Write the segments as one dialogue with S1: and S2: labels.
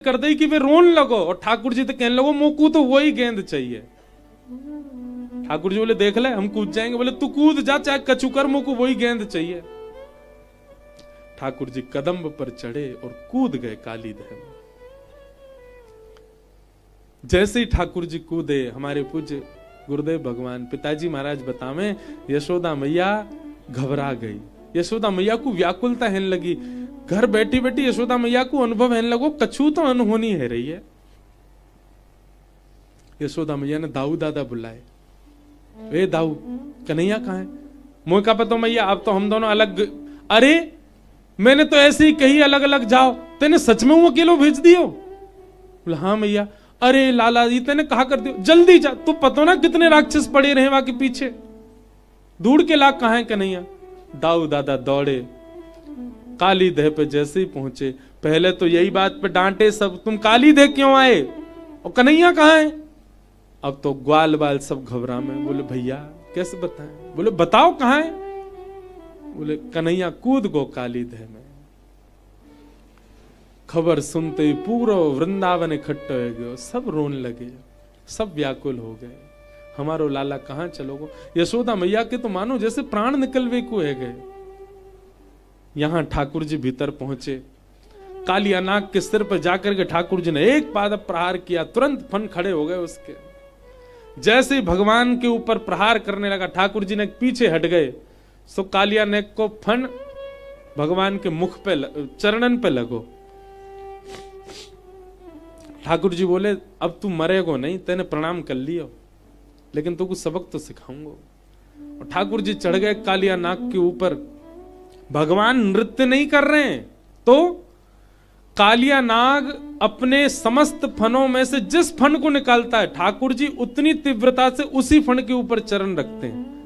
S1: कर दे कि वे रोन लगो, और ठाकुर जी तो कहने लगो मोकू तो वही गेंद चाहिए। ठाकुर जी बोले देख ले हम कूद जाएंगे, बोले तू कूद जा चाहे कछु कर, मोकू वही गेंद चाहिए। ठाकुर जी कदम पर चढ़े और कूद गए काली दह में। जैसे ही ठाकुर जी कूदे, हमारे पूज्य गुरुदेव भगवान पिताजी महाराज बतावे, यशोदा मैया घबरा गई। यशोदा मैया को व्याकुलता होने लगी। घर बैठी बैठी यशोदा मैया को अनुभव होने लगो कछु तो अनहोनी है रही है। यशोदा मैया ने दाऊ दादा बुलाए, ए दाऊ कन्हैया कहाँ है? मोह का पतो मैया अब तो हम दोनों अलग। अरे मैंने तो ऐसे ही कही अलग अलग जाओ, तेने सच में वो अकेलो भेज दियो? बोला हाँ मैया। अरे लाला जी तेने कहा कर दियो जल्दी जा, तू पतो ना कितने राक्षस पड़े रहे वहां के पीछे, ढूंढ के ला कहाँ है कन्हैया। दाऊ दादा दौड़े, काली दह पे जैसे ही पहुंचे पहले तो यही बात पे डांटे सब, तुम काली दह क्यों आए और कन्हैया कहाँ है? अब तो ग्वाल बाल सब घबरा में, बोले भैया कैसे बताएं? बोले बताओ कहाँ है? बोले कन्हैया कूद गो काली दह में। खबर सुनते ही पूरा वृंदावन इकट्ठा हो गयो, सब रोन लगे, सब व्याकुल हो गए, हमारो लाला कहाँ चलोगो? यशोदा मैया के तो मानो जैसे प्राण निकलवे को है गए। यहां ठाकुर जी भीतर पहुंचे, कालिया नाग के सिर पर जाकर के ठाकुर जी ने एक पाद प्रहार किया, तुरंत फन खड़े हो गए उसके। जैसे ही भगवान के ऊपर प्रहार करने लगा, ठाकुर जी ने पीछे हट गए, सो कालिया नाग को फन भगवान के मुख पे चरणन पे लगो। ठाकुर जी बोले अब तू मरेगो नहीं, तेने प्रणाम कर लियो, लेकिन तू कुछ सबक तो सिखाऊंगा। और ठाकुर जी चढ़ गए कालिया नाग के ऊपर। भगवान नृत्य नहीं कर रहे हैं, तो कालिया नाग अपने समस्त फनों में से जिस फन को निकालता है, ठाकुर जी उतनी तीव्रता से उसी फन के ऊपर चरण रखते हैं।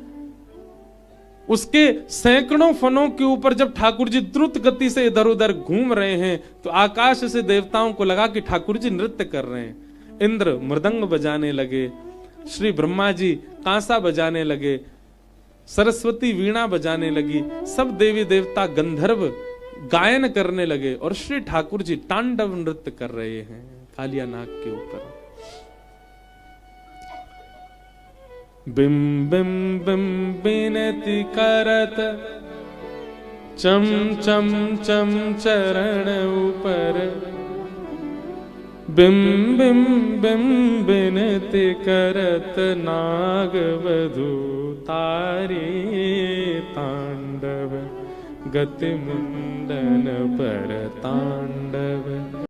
S1: उसके सैकड़ों फनों के ऊपर जब ठाकुर जी द्रुत गति से इधर उधर घूम रहे हैं, तो आकाश से देवताओं को लगा कि ठाकुर जी नृत्य कर रहे हैं। इंद्र मृदंग बजाने लगे, श्री ब्रह्मा जी कांसा बजाने लगे, सरस्वती वीणा बजाने लगी, सब देवी देवता गंधर्व गायन करने लगे, और श्री ठाकुर जी तांडव नृत्य कर रहे हैं कालिया नाग के ऊपर। बिम बिम बिम बिनती करत चम चम चम चरण ऊपर, बिम बिम बिम बिनती करत नाग वधू तारे तांडव, गति मुंडन पर तांडव।